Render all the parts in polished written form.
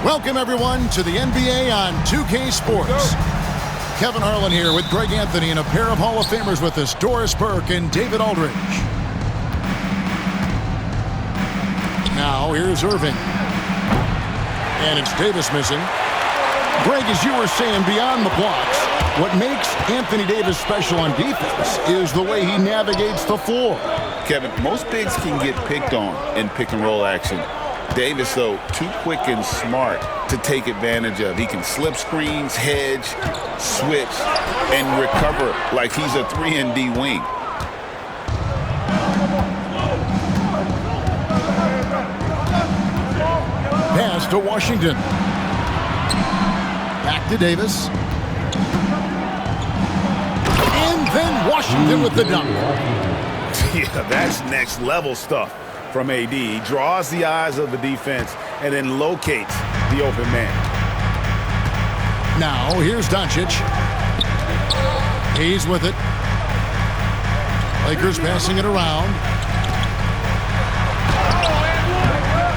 Welcome, everyone, to the NBA on 2K Sports. Kevin Harlan here with Greg Anthony and a pair of Hall of Famers with us, Doris Burke and David Aldridge. Now, here's Irving. And it's Davis missing. Greg, as you were saying, beyond the blocks, what makes Anthony Davis special on defense is the way he navigates the floor. Kevin, most bigs can get picked on in pick-and-roll action. Davis, though, too quick and smart to take advantage of. He can slip screens, hedge, switch, and recover like he's a 3-and-D wing. Pass to Washington. Back to Davis. And then Washington with the dunk. Yeah, that's next-level stuff from AD. He draws the eyes of the defense and then locates the open man. Now, here's Doncic. He's with it. Lakers passing it around.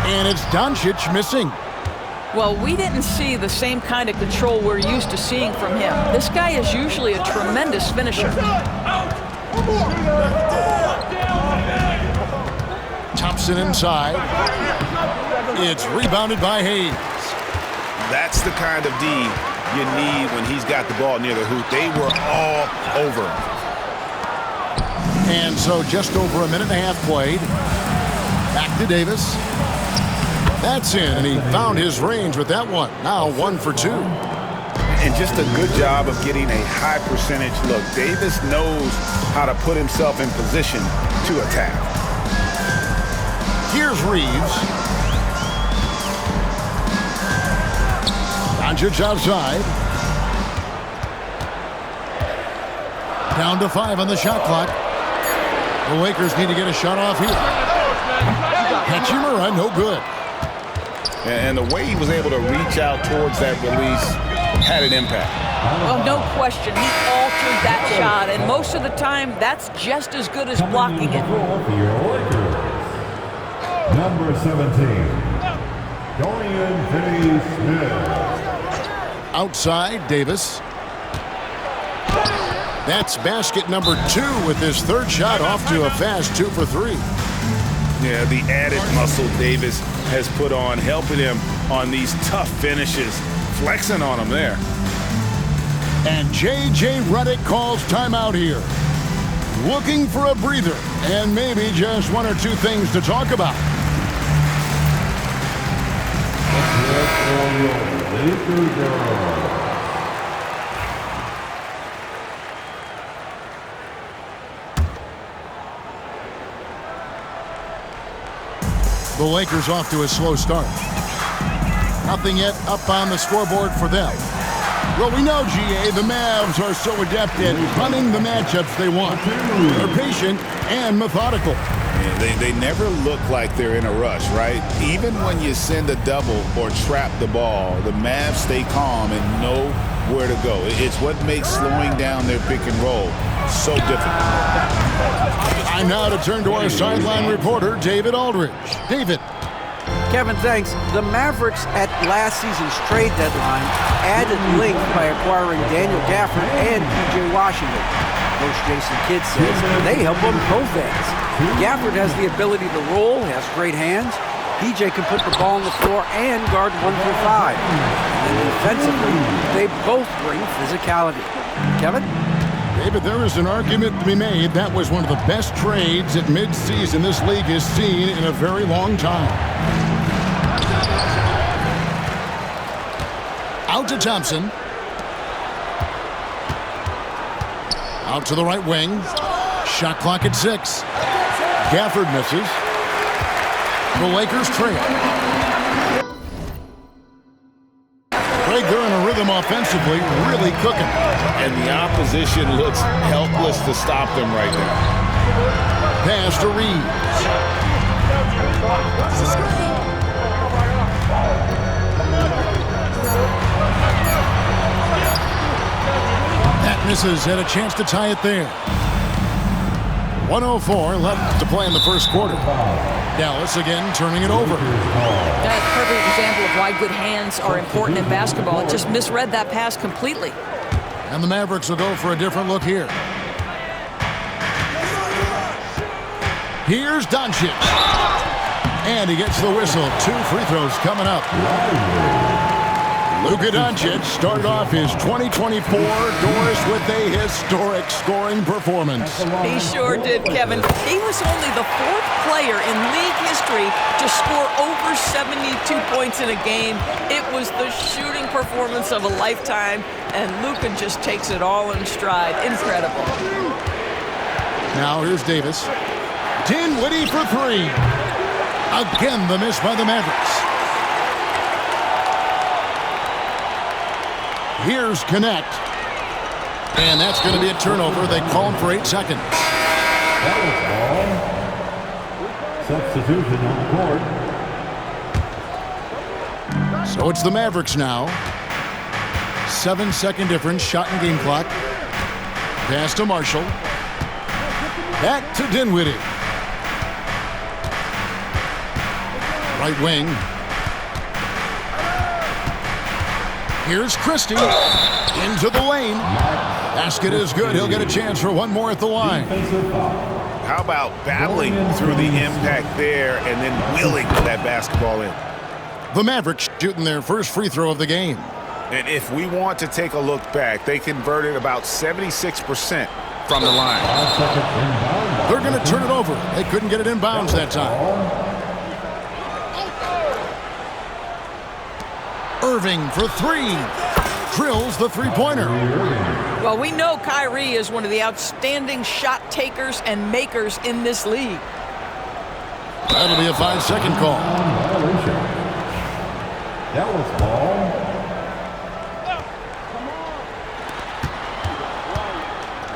And it's Doncic missing. Well, we didn't see the same kind of control we're used to seeing from him. This guy is usually a tremendous finisher. Thompson inside. It's rebounded by Hayes. That's the kind of D you need when he's got the ball near the hoop. They were all over him. And so just over a minute and a half played. Back to Davis. That's in, and he found his range with that one. Now 1 for 2. And just a good job of getting a high percentage look. Davis knows how to put himself in position to attack. Here's Reeves. Doncic outside. Down to 5 on the shot clock. The Lakers need to get a shot off here. Hachimura, no good. And the way he was able to reach out towards that release had an impact. Well, no question. He altered that shot, and most of the time, that's just as good as blocking it. Number 17, Dorian Finney-Smith. Outside, Davis. That's basket number 2 with his third shot off to a fast 2 for 3. Yeah, the added muscle Davis has put on, helping him on these tough finishes, flexing on him there. And J.J. Redick calls timeout here. Looking for a breather and maybe just 1 or 2 things to talk about. The Lakers off to a slow start. Nothing yet up on the scoreboard for them. Well, we know, GA, the Mavs are so adept at running the matchups they want. They're patient and methodical. Yeah, they never look like they're in a rush, right? Even when you send a double or trap the ball, the Mavs stay calm and know where to go. It's what makes slowing down their pick and roll so difficult. Time now to turn to our sideline reporter, David Aldridge. David. Kevin, thanks. The Mavericks at last season's trade deadline added length by acquiring Daniel Gafford and P.J. Washington. Coach Jason Kidd says they help on both ends. Gafford has the ability to roll, has great hands. P.J. can put the ball on the floor and guard 1 through 5. And defensively, they both bring physicality. Kevin? David, there is an argument to be made. That was one of the best trades at midseason this league has seen in a very long time. Out to Thompson. Out to the right wing. Shot clock at 6. Gafford misses. The Lakers trail. Greg, they're in a rhythm offensively, really cooking. And the opposition looks helpless to stop them right now. Pass to Reeves. That misses, had a chance to tie it there. 1:04 left to play in the first quarter. Dallas again turning it over. That's a perfect example of why good hands are important in basketball. It just misread that pass completely. And the Mavericks will go for a different look here. Here's Doncic. And he gets the whistle. 2 free throws coming up. Luka Doncic started off his 2024 doors with a historic scoring performance. He sure did, Kevin. He was only the 4th player in league history to score over 72 points in a game. It was the shooting performance of a lifetime, and Luka just takes it all in stride. Incredible. Now here's Davis. Dinwiddie for 3. Again, the miss by the Mavericks. Here's Connect. And that's going to be a turnover. They call him for 8 seconds. That was ball. Substitution on the court. So it's the Mavericks now. 7-second difference, shot and game clock. Pass to Marshall. Back to Dinwiddie. Right wing. Here's Christie into the lane. Basket is good. He'll get a chance for one more at the line. How about battling through the impact there and then wheeling that basketball in? The Mavericks shooting their first free throw of the game. And if we want to take a look back, they converted about 76% from the line. They're going to turn it over. They couldn't get it in bounds that time. Irving for 3. Drills the three-pointer. Well, we know Kyrie is one of the outstanding shot takers and makers in this league. That'll be a 5-second call. That was ball.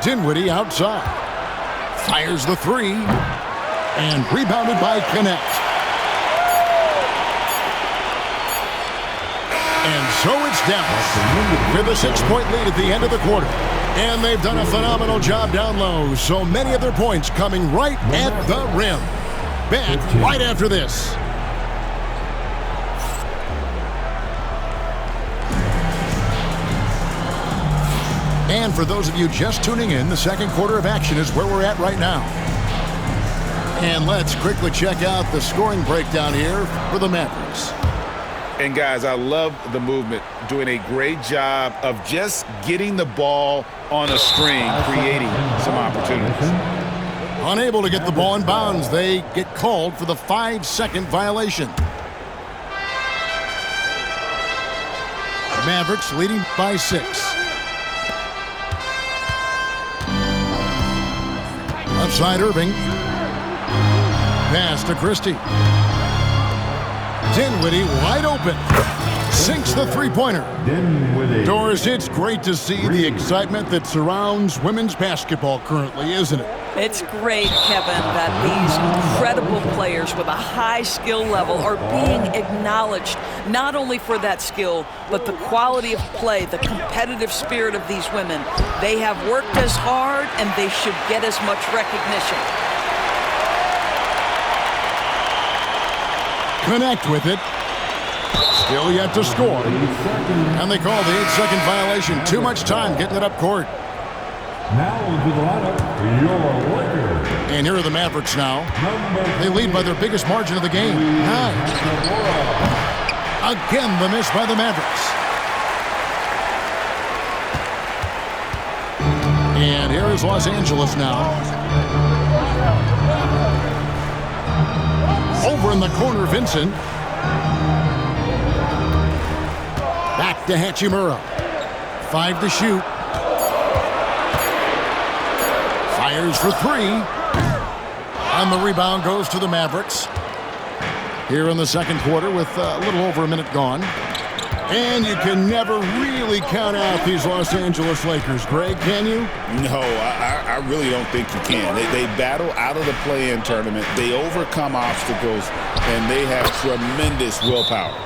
Dinwiddie outside. Fires the 3. And rebounded by Connect. And so it's Dallas with a 6-point lead at the end of the quarter. And they've done a phenomenal job down low. So many of their points coming right at the rim. Back right after this. And for those of you just tuning in, the second quarter of action is where we're at right now. And let's quickly check out the scoring breakdown here for the Mavericks. And guys, I love the movement, doing a great job of just getting the ball on a string, creating some opportunities. Unable to get the ball in bounds, they get called for the 5-second violation. Mavericks leading by 6. Outside Irving. Pass to Christie. Dinwiddie wide open. Sinks the three-pointer. Doris, it's great to see the excitement that surrounds women's basketball currently, isn't it? It's great, Kevin, that these incredible players with a high skill level are being acknowledged, not only for that skill, but the quality of play, the competitive spirit of these women. They have worked as hard, and they should get as much recognition. Connect with it. Still yet to score. And they call the 8-second violation. Too much time getting it up court. Now into the lineup, your Lakers. And here are the Mavericks now. They lead by their biggest margin of the game, 9. Again, the miss by the Mavericks. And here is Los Angeles now. Over in the corner, Vincent. Back to Hachimura. 5 to shoot. Fires for 3. And the rebound goes to the Mavericks. Here in the second quarter with a little over a minute gone. And you can never really count out these Los Angeles Lakers, Greg, can you? No, I really don't think you can. They battle out of the play-in tournament. They overcome obstacles, and they have tremendous willpower.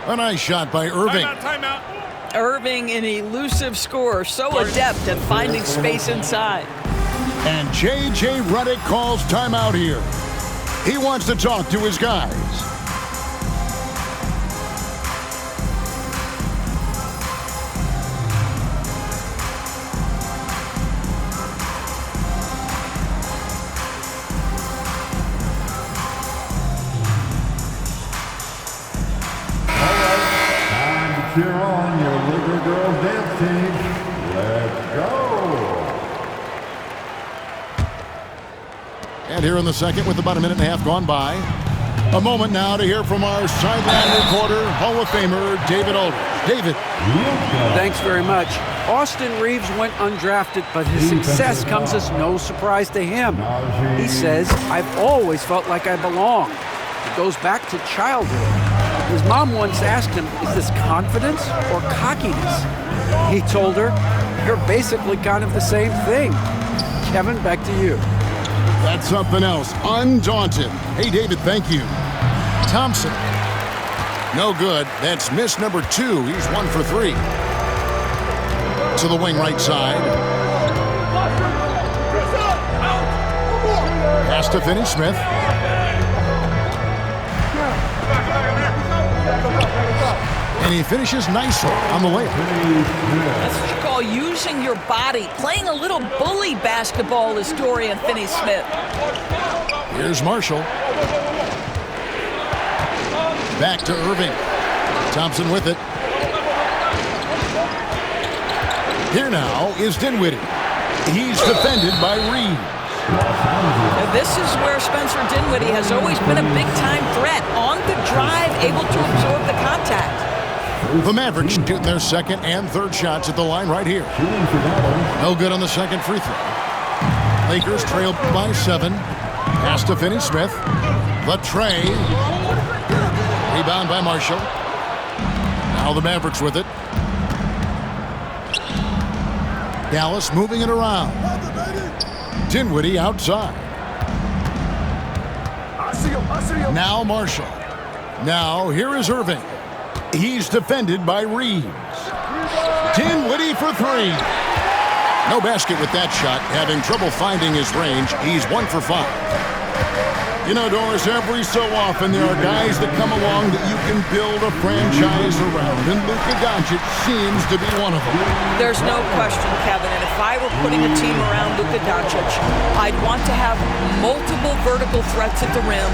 A nice shot by Irving. Timeout. Irving, an elusive scorer, so adept at finding space inside. And J.J. Redick calls timeout here. He wants to talk to his guys. Cheer on your Laker girls dance team. Let's go. And here in the second with about a minute and a half gone by. A moment now to hear from our sideline reporter, Hall of Famer David Aldridge. David. Thanks very much. Austin Reeves went undrafted, but his success comes as no surprise to him. He says, "I've always felt like I belong." It goes back to childhood. His mom once asked him, "Is this confidence or cockiness?" He told her, "You're basically kind of the same thing." Kevin, back to you. That's something else. Undaunted. Hey, David, thank you. Thompson. No good. That's miss number 2. He's 1 for 3. To the wing right side. Pass to Finney-Smith. And he finishes nicely on the layup. That's what you call using your body. Playing a little bully basketball is Dorian Finney-Smith. Here's Marshall. Back to Irving. Thompson with it. Here now is Dinwiddie. He's defended by Reeves. And this is where Spencer Dinwiddie has always been a big-time threat. On the drive, able to absorb the contact. The Mavericks shooting their second and third shots at the line right here. No good on the second free throw. Lakers trail by 7. Pass to Finney-Smith. The tray. Rebound by Marshall. Now the Mavericks with it. Dallas moving it around. Dinwiddie outside. Now Marshall. Now here is Irving. He's defended by Reeves. Dinwiddie for 3. No basket with that shot. Having trouble finding his range. He's 1 for 5. You know, Doris, every so often there are guys that come along that you can build a franchise around, and Luka Doncic seems to be one of them. There's no question, Kevin, and if I were putting a team around Luka Doncic, I'd want to have multiple vertical threats at the rim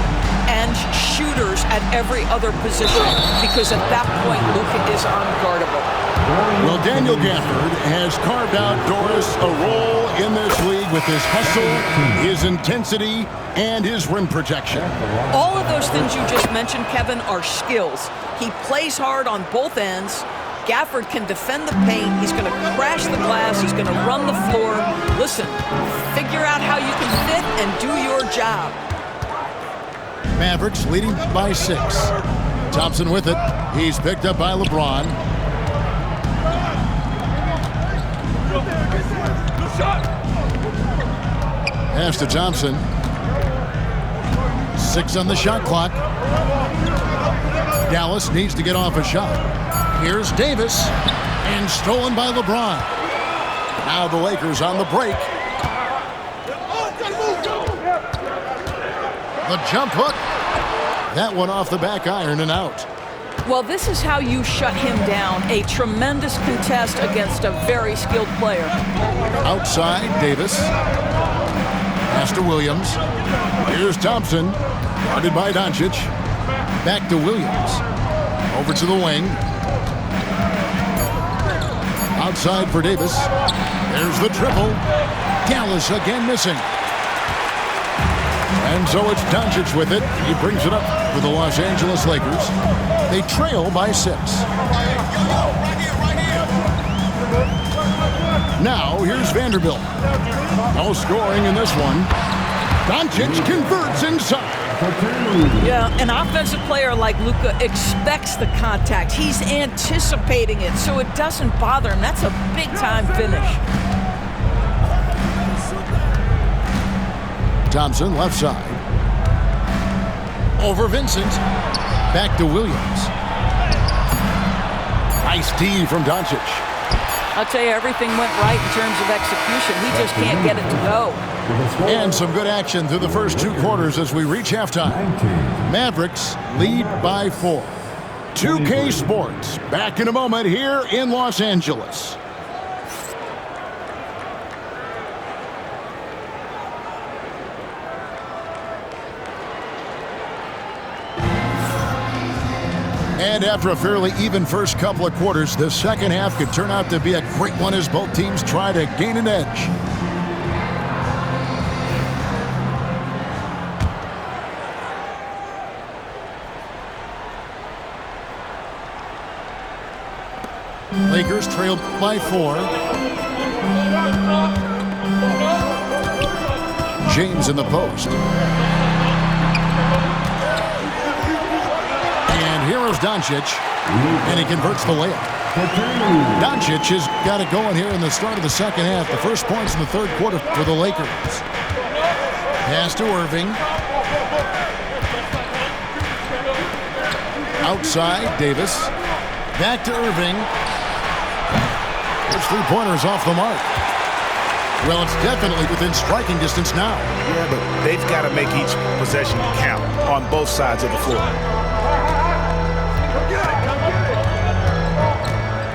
and shooters at every other position, because at that point, Luka is unguardable. Well, Daniel Gafford has carved out, Doris, a role in this league with his hustle, his intensity, and his rim protection. All of those things you just mentioned, Kevin, are skills. He plays hard on both ends. Gafford can defend the paint. He's going to crash the glass. He's going to run the floor. Listen, figure out how you can fit and do your job. Mavericks leading by 6. Thompson with it. He's picked up by LeBron. Pass to Thompson. 6 on the shot clock. Dallas needs to get off a shot. Here's Davis. And stolen by LeBron. Now the Lakers on the break. The jump hook. That one off the back iron and out. Well, this is how you shut him down. A tremendous contest against a very skilled player. Outside, Davis. Pass to Williams. Here's Thompson. Guarded by Doncic. Back to Williams. Over to the wing. Outside for Davis. There's the triple. Dallas again missing. And so it's Doncic with it. He brings it up for the Los Angeles Lakers. They trail by 6. Now here's Vanderbilt. No scoring in this one. Doncic converts inside. Yeah, an offensive player like Luka expects the contact. He's anticipating it, so it doesn't bother him. That's a big-time finish. Thompson, left side. Over Vincent. Back to Williams. Nice D from Doncic. I'll tell you, everything went right in terms of execution. He just can't get it to go. And some good action through the first 2 quarters as we reach halftime. Mavericks lead by 4. 2K Sports, back in a moment here in Los Angeles. And after a fairly even first couple of quarters, the second half could turn out to be a great one as both teams try to gain an edge. Lakers trailed by 4. James in the post. And here is Doncic, and he converts the layup. Doncic has got it going here in the start of the second half. The first points in the third quarter for the Lakers. Pass to Irving. Outside, Davis. Back to Irving. His three-pointer's off the mark. Well, it's definitely within striking distance now. Yeah, but they've got to make each possession count on both sides of the floor.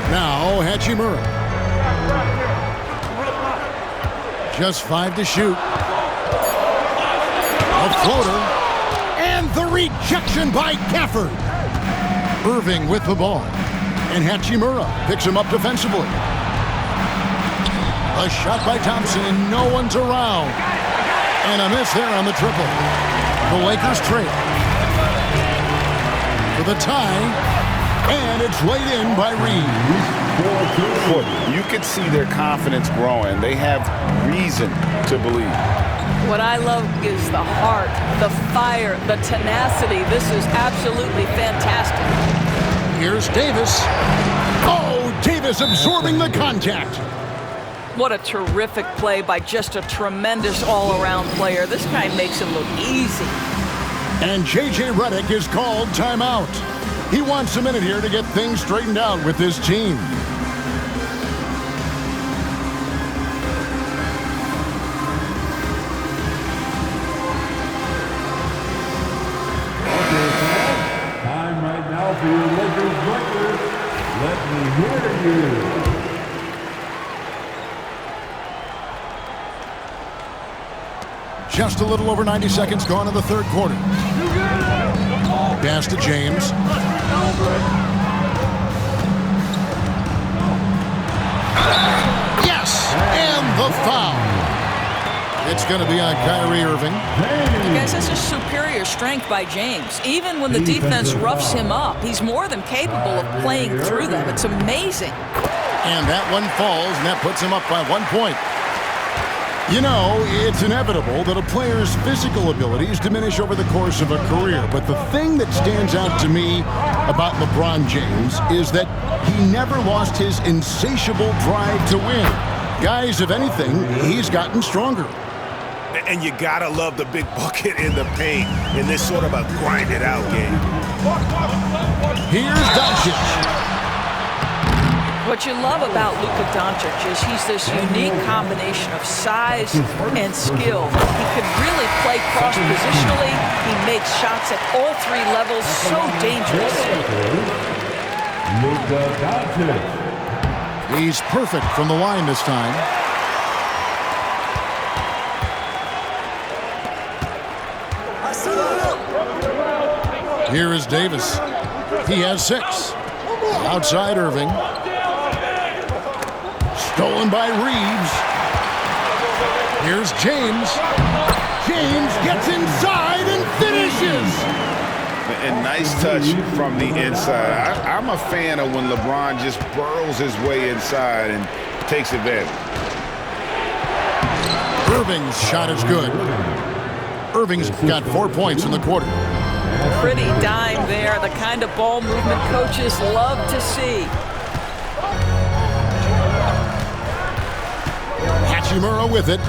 Now, Hachimura. Just 5 to shoot. A floater. And the rejection by Gafford. Irving with the ball. And Hachimura picks him up defensively. A shot by Thompson, and no one's around. And a miss there on the triple. The Lakers trail for the tie, and it's laid in by Reeves. You can see their confidence growing. They have reason to believe. What I love is the heart, the fire, the tenacity. This is absolutely fantastic. Here's Davis. Oh, Davis absorbing the contact. What a terrific play by just a tremendous all-around player. This guy makes it look easy. And J.J. Redick is called timeout. He wants a minute here to get things straightened out with his team. Time right now for your Lakers record. Let me hear you. Just a little over 90 seconds gone in the third quarter. Pass to James. Yes! And the foul. It's going to be on Kyrie Irving. Guys, this is superior strength by James. Even when the defense roughs him up, he's more than capable of playing through them. It's amazing. And that one falls, and that puts him up by 1 point. You know, it's inevitable that a player's physical abilities diminish over the course of a career. But the thing that stands out to me about LeBron James is that he never lost his insatiable drive to win. Guys, if anything, he's gotten stronger. And you gotta love the big bucket in the paint in this sort of a grind-it-out game. Here's Doncic. What you love about Luka Doncic is he's this unique combination of size and skill. He can really play cross-positionally. He makes shots at all 3 levels. So dangerous. Luka Doncic. He's perfect from the line this time. Here is Davis. He has 6. Outside Irving. Stolen by Reeves. Here's James. James gets inside and finishes. And nice touch from the inside. I'm a fan of when LeBron just burrows his way inside and takes advantage. Irving's shot is good. Irving's got 4 points in the quarter. Pretty dime there. The kind of ball movement coaches love to see. Hachimura with it.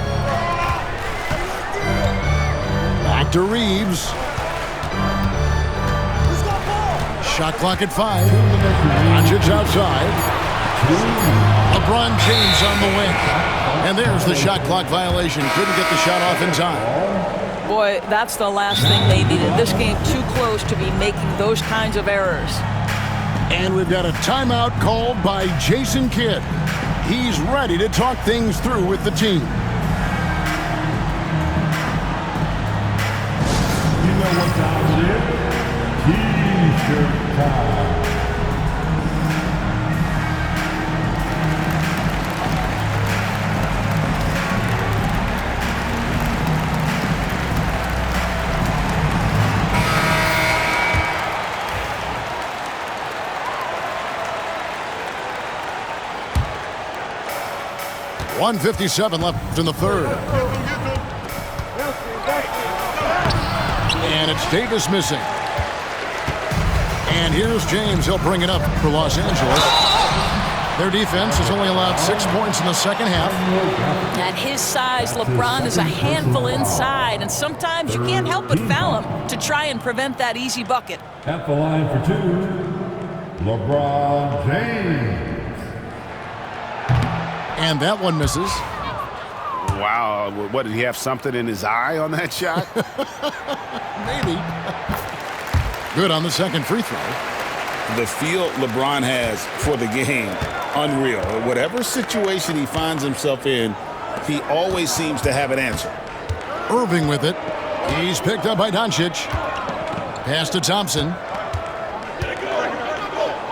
Back to Reeves. Shot clock at 5. Doncic outside. A LeBron James on the wing. And there's the shot clock violation. Couldn't get the shot off in time. Boy, that's the last thing they needed. This game too close to be making those kinds of errors. And we've got a timeout called by Jason Kidd. He's ready to talk things through with the team. You know what time it is? T-shirt time. .157 left in the third. And it's Davis missing. And here's James. He'll bring it up for Los Angeles. Their defense has only allowed 6 points in the second half. At his size, LeBron is a handful inside, and sometimes you can't help but foul him to try and prevent that easy bucket. At the line for two, LeBron James. And that one misses. Wow, what, did he have something in his eye on that shot? Maybe. Good on the second free throw. The feel LeBron has for the game, unreal. Whatever situation he finds himself in, he always seems to have an answer. Irving with it. He's picked up by Doncic. Pass to Thompson.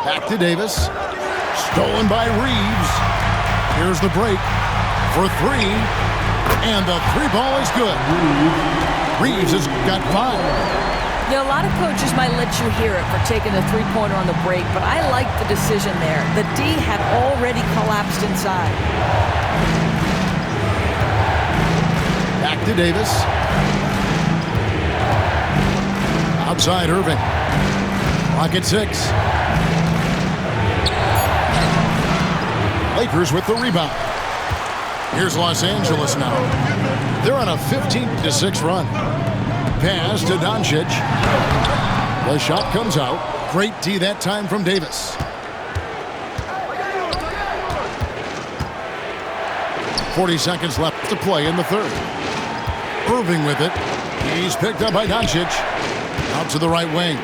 Back to Davis. Stolen by Reeves. Here's the break for three. And the three ball is good. Reeves has got 5. You know, a lot of coaches might let you hear it for taking the three-pointer on the break, but I like the decision there. The D had already collapsed inside. Back to Davis. Outside Irving. Clock at 6. Lakers with the rebound. Here's Los Angeles now. They're on a 15-6 run. Pass to Doncic. The shot comes out. Great D that time from Davis. 40 seconds left to play in the third. Irving with it. He's picked up by Doncic. Out to the right wing.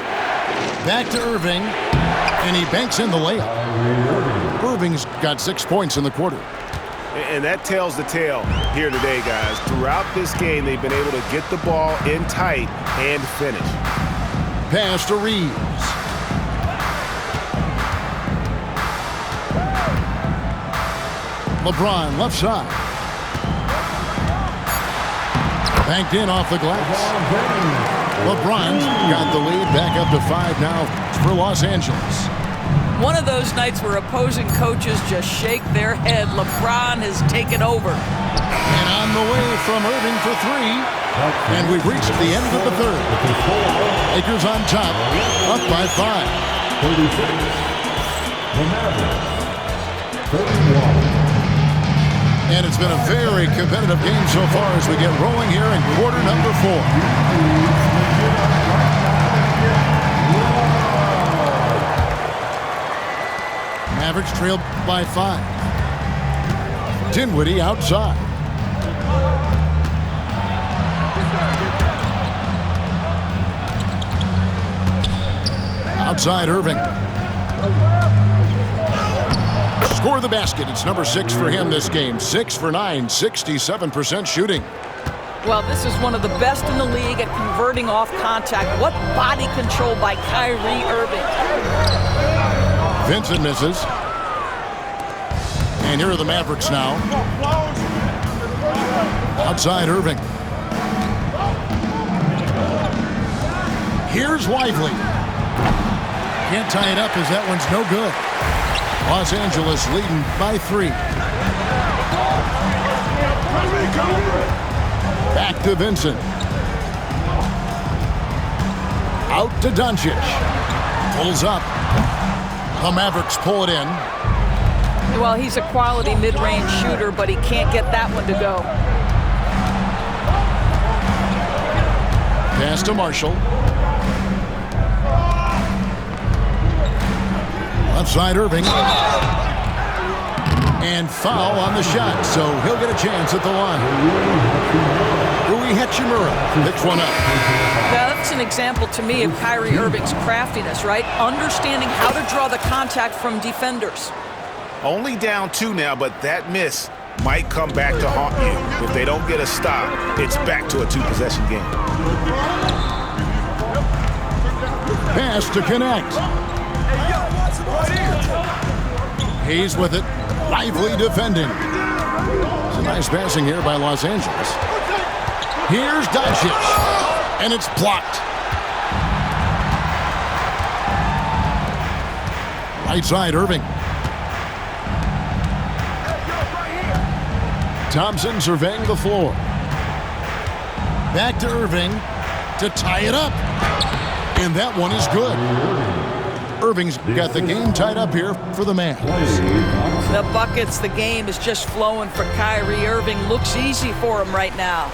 Back to Irving. And he banks in the layup. Irving's got 6 points in the quarter. And that tells the tale here today, guys. Throughout this game, they've been able to get the ball in tight and finish. Pass to Reeves. LeBron left side. Banked in off the glass. LeBron's got the lead back up to 5 now for Los Angeles. One of those nights where opposing coaches just shake their head. LeBron has taken over. And on the way from Irving for 3. And we've reached the end of the third. Lakers on top, up by 5. 36. The Mavericks. 31. And it's been a very competitive game so far as we get rolling here in quarter number 4. Mavericks trailed by 5. Dinwiddie outside. Outside Irving. Score the basket. It's number 6 for him this game. 6 for 9, 67% shooting. Well, this is one of the best in the league at converting off contact. What body control by Kyrie Irving. Vincent misses. And here are the Mavericks now. Outside Irving. Here's Lively. Can't tie it up as that one's no good. Los Angeles leading by 3. Back to Vincent. Out to Doncic. Pulls up. The Mavericks pull it in. Well, he's a quality mid-range shooter, but he can't get that one to go. Pass to Marshall. Left side Irving. And foul on the shot, so he'll get a chance at the line. Rui Hachimura picks one up. Now, that's an example to me of Kyrie Irving's craftiness, right? Understanding how to draw the contact from defenders. Only down 2 now, but that miss might come back to haunt you. If they don't get a stop, it's back to a 2-possession game. Pass to connect. Hayes with it. Lively defending. It's a nice passing here by Los Angeles. Here's Doncic. And it's blocked. Right side, Irving. Thompson surveying the floor. Back to Irving to tie it up. And that one is good. Irving's got the game tied up here for the Mavs. The buckets, the game is just flowing for Kyrie Irving. Looks easy for him right now.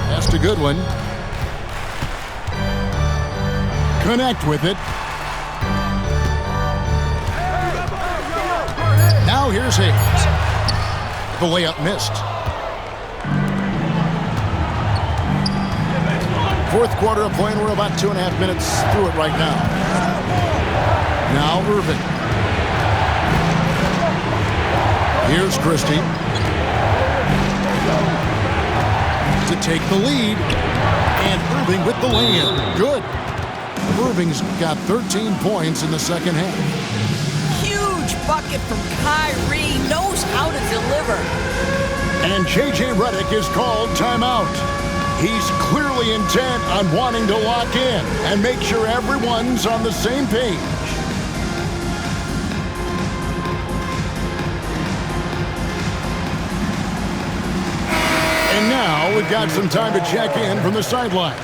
That's a good one. Connect with it. Now here's Hayes. The layup missed. Fourth quarter of play, and we're about 2.5 minutes through it right now. Now Irving. Here's Christie to take the lead. And Irving with the lay-in. Good. Irving's got 13 points in the second half. Huge bucket from Kyrie. Knows how to deliver. And J.J. Redick is called timeout. He's clearly intent on wanting to lock in and make sure everyone's on the same page. And now we've got some time to check in from the sidelines.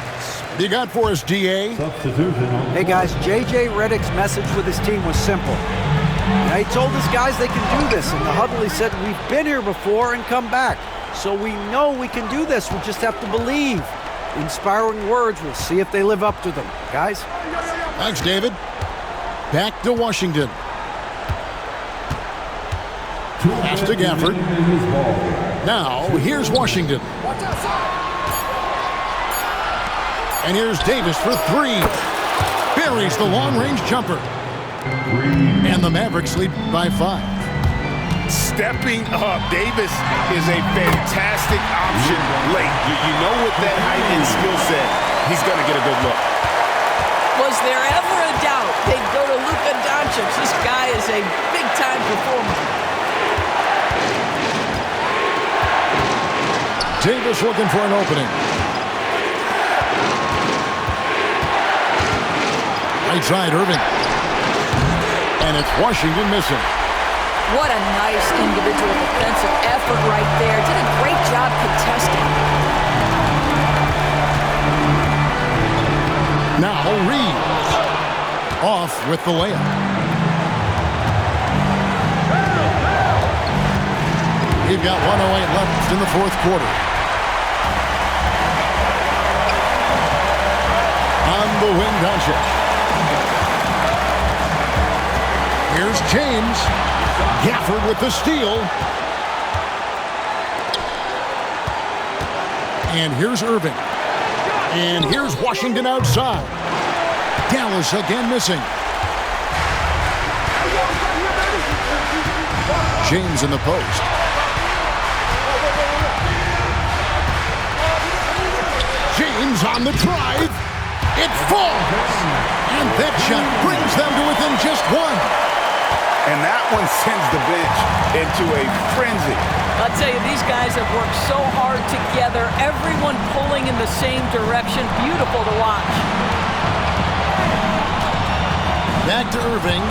You got for us, DA? Hey guys, J.J. Redick's message with his team was simple. Now, he told his guys they can do this. In the huddle, he said, we've been here before and come back. So we know we can do this. We just have to believe. Inspiring words. We'll see if they live up to them. Guys? Thanks, David. Back to Washington. Pass to Gafford. Now, here's Washington. And here's Davis for 3. Buries the long-range jumper. And the Mavericks lead by 5. Stepping up, Davis is a fantastic option late. You know with that height and skill set, he's going to get a good look. Was there ever a doubt they'd go to Luka Doncic? This guy is a big-time performer. Davis looking for an opening. Right side, Irving. And it's Washington missing. What a nice individual defensive effort right there. Did a great job contesting. Now Reeves. Off with the layup. We've got 1:08 left in the fourth quarter. On the wing, Doncic. Here's James. Gafford with the steal. And here's Irving. And here's Washington outside. Dallas again missing. James in the post. James on the drive. It falls. And that shot brings them to within just 1. And that one sends the bench into a frenzy. I'll tell you, these guys have worked so hard together. Everyone pulling in the same direction. Beautiful to watch. Back to Irving.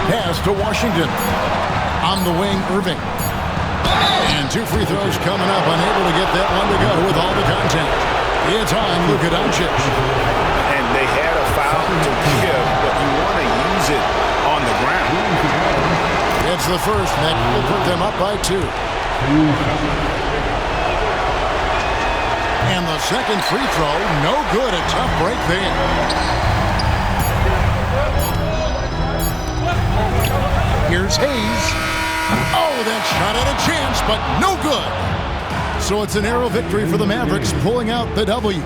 Pass to Washington. On the wing, Irving. And 2 free throws coming up. Unable to get that one to go with all the contact. It's on Luka Doncic. And they had a foul to give, but you want to use it on the ground. It's the first, and that will put them up by 2. And the second free throw, no good. A tough break there. Here's Hayes. Oh, that shot had a chance, but no good. So it's a narrow victory for the Mavericks, pulling out the W.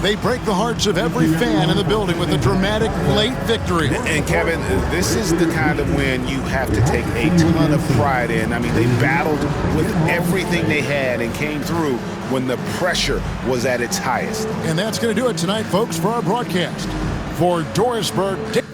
They break the hearts of every fan in the building with a dramatic late victory. And Kevin, this is the kind of win you have to take a ton of pride in. I mean, they battled with everything they had and came through when the pressure was at its highest. And that's going to do it tonight, folks, for our broadcast. For Dorisburg,